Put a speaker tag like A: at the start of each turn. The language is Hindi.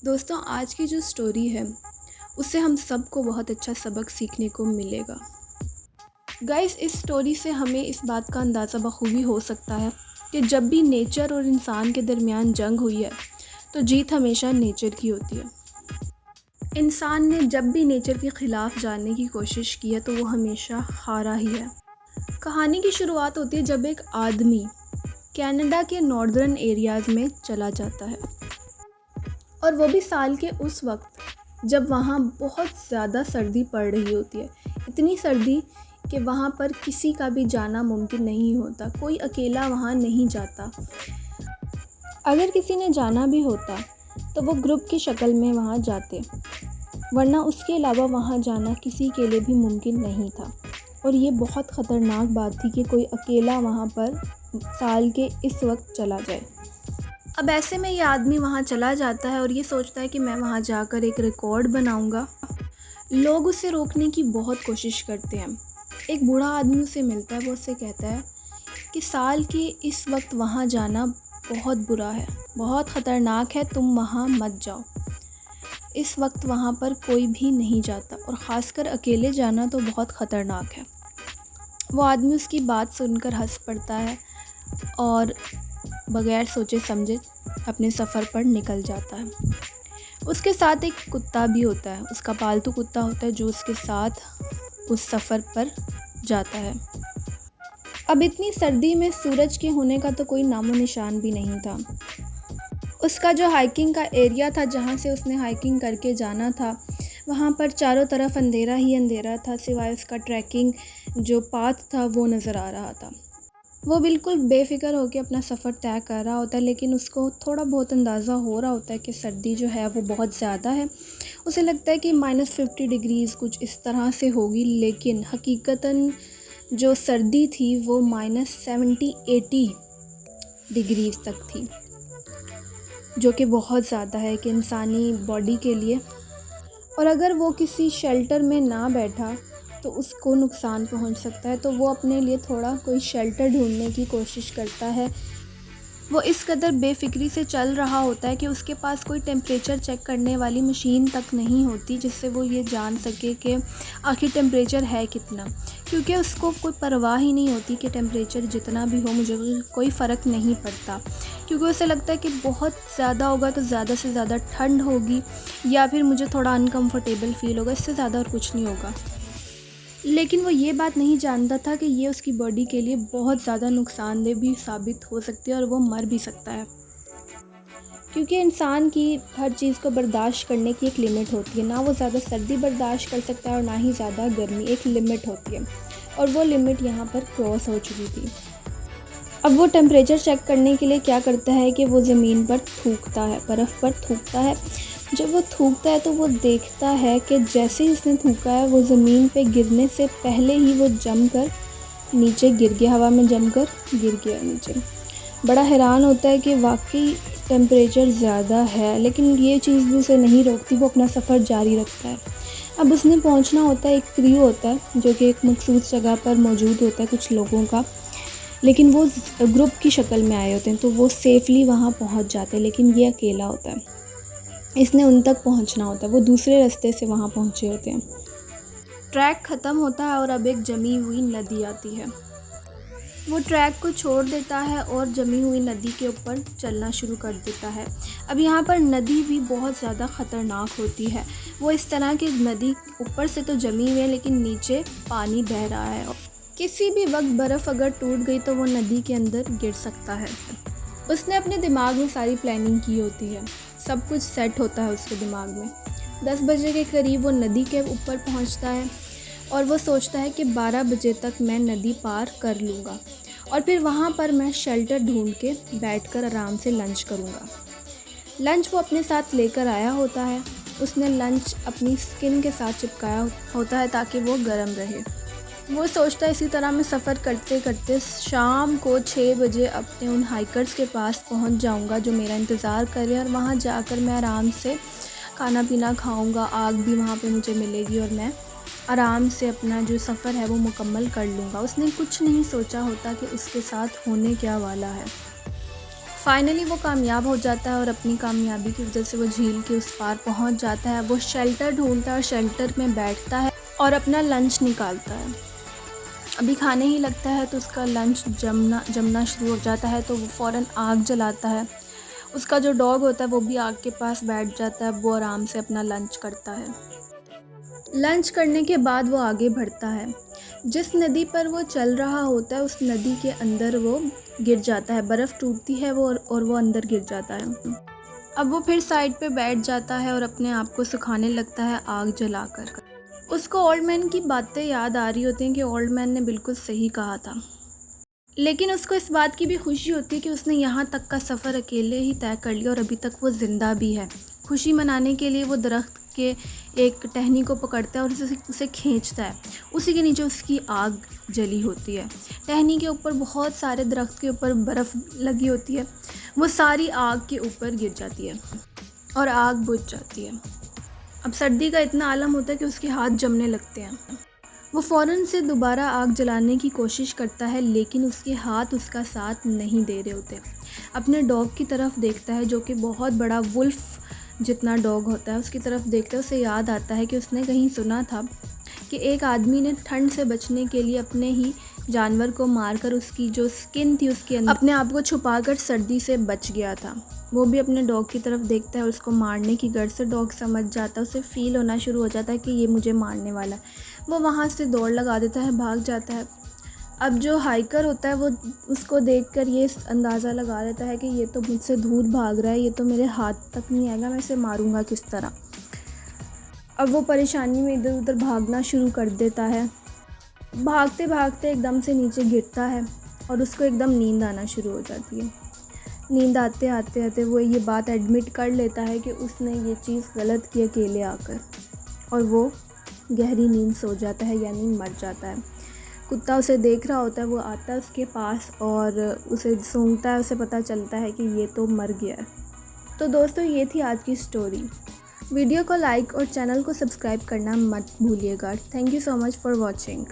A: दोस्तों, आज की जो स्टोरी है उससे हम सबको बहुत अच्छा सबक सीखने को मिलेगा। गाइस, इस स्टोरी से हमें इस बात का अंदाज़ा बखूबी हो सकता है कि जब भी नेचर और इंसान के दरमियान जंग हुई है तो जीत हमेशा नेचर की होती है। इंसान ने जब भी नेचर के ख़िलाफ़ जाने की कोशिश की है तो वो हमेशा हारा ही है। कहानी की शुरुआत होती है जब एक आदमी कनाडा के नॉर्दर्न एरियाज़ में चला जाता है, और वो भी साल के उस वक्त जब वहाँ बहुत ज़्यादा सर्दी पड़ रही होती है। इतनी सर्दी कि वहाँ पर किसी का भी जाना मुमकिन नहीं होता, कोई अकेला वहाँ नहीं जाता। अगर किसी ने जाना भी होता तो वो ग्रुप की शक्ल में वहाँ जाते, वरना उसके अलावा वहाँ जाना किसी के लिए भी मुमकिन नहीं था। और ये बहुत ख़तरनाक बात थी कि कोई अकेला वहाँ पर साल के इस वक्त चला जाए। अब ऐसे में ये आदमी वहाँ चला जाता है और ये सोचता है कि मैं वहाँ जाकर एक रिकॉर्ड बनाऊँगा। लोग उसे रोकने की बहुत कोशिश करते हैं। एक बूढ़ा आदमी उसे मिलता है, वो उससे कहता है कि साल के इस वक्त वहाँ जाना बहुत बुरा है, बहुत ख़तरनाक है, तुम वहाँ मत जाओ। इस वक्त वहाँ पर कोई भी नहीं जाता और ख़ासकर अकेले जाना तो बहुत ख़तरनाक है। वो आदमी उसकी बात सुनकर हंस पड़ता है और बगैर सोचे समझे अपने सफ़र पर निकल जाता है। उसके साथ एक कुत्ता भी होता है, उसका पालतू कुत्ता होता है जो उसके साथ उस सफ़र पर जाता है। अब इतनी सर्दी में सूरज के होने का तो कोई नामो निशान भी नहीं था। उसका जो हाइकिंग का एरिया था जहाँ से उसने हाइकिंग करके जाना था, वहाँ पर चारों तरफ अंधेरा ही अंधेरा था, सिवाय उसका ट्रैकिंग जो पाथ था वो नज़र आ रहा था। वो बिल्कुल बेफ़िक्र होकर अपना सफ़र तय कर रहा होता है, लेकिन उसको थोड़ा बहुत अंदाज़ा हो रहा होता है कि सर्दी जो है वो बहुत ज़्यादा है। उसे लगता है कि -50 डिग्रीज़ कुछ इस तरह से होगी, लेकिन हकीकतन जो सर्दी थी वो -70-80 डिग्रीज़ तक थी, जो कि बहुत ज़्यादा है कि इंसानी बॉडी के लिए। और अगर वो किसी शेल्टर में ना बैठा तो उसको नुकसान पहुंच सकता है, तो वो अपने लिए थोड़ा कोई शेल्टर ढूंढने की कोशिश करता है। वो इस कदर बेफिक्री से चल रहा होता है कि उसके पास कोई टेम्परेचर चेक करने वाली मशीन तक नहीं होती जिससे वो ये जान सके कि आखिर टेम्परेचर है कितना, क्योंकि उसको कोई परवाह ही नहीं होती कि टेम्परेचर जितना भी हो मुझे कोई फ़र्क नहीं पड़ता, क्योंकि उसे लगता है कि बहुत ज़्यादा होगा तो ज़्यादा से ज़्यादा ठंड होगी या फिर मुझे थोड़ा अनकम्फर्टेबल फ़ील होगा, इससे ज़्यादा और कुछ नहीं होगा। लेकिन वो ये बात नहीं जानता था कि ये उसकी बॉडी के लिए बहुत ज़्यादा नुकसानदेह भी साबित हो सकती है और वो मर भी सकता है, क्योंकि इंसान की हर चीज़ को बर्दाश्त करने की एक लिमिट होती है। ना वो ज़्यादा सर्दी बर्दाश्त कर सकता है और ना ही ज़्यादा गर्मी, एक लिमिट होती है, और वो लिमिट यहाँ पर क्रॉस हो चुकी थी। अब वो टेम्परेचर चेक करने के लिए क्या करता है कि वो ज़मीन पर थूकता है, बर्फ़ पर थूकता है। जब वो थूकता है तो वो देखता है कि जैसे ही उसने थूका है वो ज़मीन पे गिरने से पहले ही वो जमकर नीचे गिर गया, हवा में जमकर गिर गया नीचे। बड़ा हैरान होता है कि वाकई टेम्परेचर ज़्यादा है, लेकिन ये चीज़ भी उसे नहीं रोकती, वो अपना सफ़र जारी रखता है। अब उसने पहुंचना होता है, एक क्रू होता है जो कि एक मखसूस जगह पर मौजूद होता है कुछ लोगों का, लेकिन वो ग्रुप की शक्ल में आए होते हैं, तो वो सेफ़ली वहाँ पहुँच जाते हैं, लेकिन ये अकेला होता है। इसने उन तक पहुँचना होता है, वो दूसरे रास्ते से वहाँ पहुँचे होते हैं। ट्रैक ख़त्म होता है और अब एक जमी हुई नदी आती है। वो ट्रैक को छोड़ देता है और जमी हुई नदी के ऊपर चलना शुरू कर देता है। अब यहाँ पर नदी भी बहुत ज़्यादा ख़तरनाक होती है। वो इस तरह की नदी ऊपर से तो जमी हुई है लेकिन नीचे पानी बह रहा है। किसी भी वक्त बर्फ़ अगर टूट गई तो वो नदी के अंदर गिर सकता है। उसने अपने दिमाग में सारी प्लानिंग की होती है, सब कुछ सेट होता है उसके दिमाग में। 10 बजे के करीब वो नदी के ऊपर पहुंचता है और वो सोचता है कि 12 बजे तक मैं नदी पार कर लूँगा और फिर वहाँ पर मैं शेल्टर ढूंढ के बैठकर आराम से लंच करूँगा। लंच वो अपने साथ लेकर आया होता है। उसने लंच अपनी स्किन के साथ चिपकाया होता है ताकि वो गर्म रहे। वो सोचता है इसी तरह मैं सफ़र करते करते शाम को 6 बजे अपने उन हाइकर्स के पास पहुंच जाऊंगा जो मेरा इंतज़ार कर रहे हैं, और वहां जाकर मैं आराम से खाना पीना खाऊंगा, आग भी वहां पे मुझे मिलेगी और मैं आराम से अपना जो सफ़र है वो मुकम्मल कर लूँगा। उसने कुछ नहीं सोचा होता कि उसके साथ होने क्या वाला है। फाइनली वो कामयाब हो जाता है और अपनी कामयाबी की वजह से वो झील के उस पार पहुंच जाता है। वो शेल्टर ढूंढता है और शेल्टर में बैठता है और अपना लंच निकालता है। अभी खाने ही लगता है तो उसका लंच जमना शुरू हो जाता है, तो वो फ़ौरन आग जलाता है। उसका जो डॉग होता है वो भी आग के पास बैठ जाता है। वो आराम से अपना लंच करता है। लंच करने के बाद वो आगे बढ़ता है। जिस नदी पर वो चल रहा होता है उस नदी के अंदर वो गिर जाता है। बर्फ़ टूटती है और वो अंदर गिर जाता है। अब वो फिर साइड पे बैठ जाता है और अपने आप को सुखाने लगता है आग जलाकर। उसको ओल्ड मैन की बातें याद आ रही होती हैं कि ओल्ड मैन ने बिल्कुल सही कहा था। लेकिन उसको इस बात की भी खुशी होती है कि उसने यहाँ तक का सफ़र अकेले ही तय कर लिया और अभी तक वो ज़िंदा भी है। खुशी मनाने के लिए वो दरख्त के एक टहनी को पकड़ता है और उसे खींचता है। उसी के नीचे उसकी आग जली होती है। टहनी के ऊपर बहुत सारे दरख्त के ऊपर बर्फ़ लगी होती है। वो सारी आग के ऊपर गिर जाती है और आग बुझ जाती है। अब सर्दी का इतना आलम होता है कि उसके हाथ जमने लगते हैं। वो फ़ौरन से दोबारा आग जलाने की कोशिश करता है, लेकिन उसके हाथ उसका साथ नहीं दे रहे होते। अपने डॉग की तरफ देखता है जो कि बहुत बड़ा वुल्फ जितना डॉग होता है। उसकी तरफ देखते उसे याद आता है कि उसने कहीं सुना था कि एक आदमी ने ठंड से बचने के लिए अपने ही जानवर को मारकर उसकी जो स्किन थी उसके अंदर अपने आप को छुपाकर सर्दी से बच गया था। वो भी अपने डॉग की तरफ देखता है और उसको मारने की गर्ज से डॉग समझ जाता है। उसे फ़ील होना शुरू हो जाता है कि ये मुझे मारने वाला है। वो वहाँ से दौड़ लगा देता है, भाग जाता है। अब जो हाइकर होता है वो उसको देखकर ये अंदाज़ा लगा लेता है कि ये तो मुझसे दूर भाग रहा है, ये तो मेरे हाथ तक नहीं आएगा, मैं इसे मारूंगा किस तरह। अब वो परेशानी में इधर उधर भागना शुरू कर देता है। भागते भागते एकदम से नीचे गिरता है और उसको एकदम नींद आना शुरू हो जाती है। नींद आते आते आते वो ये बात एडमिट कर लेता है कि उसने ये चीज़ गलत की अकेले आकर, और वो गहरी नींद सो जाता है, यानी मर जाता है। कुत्ता उसे देख रहा होता है, वो आता है उसके पास और उसे सूंघता है। उसे पता चलता है कि ये तो मर गया है। तो दोस्तों, ये थी आज की स्टोरी। वीडियो को लाइक और चैनल को सब्सक्राइब करना मत भूलिएगा। Thank you so much for watching.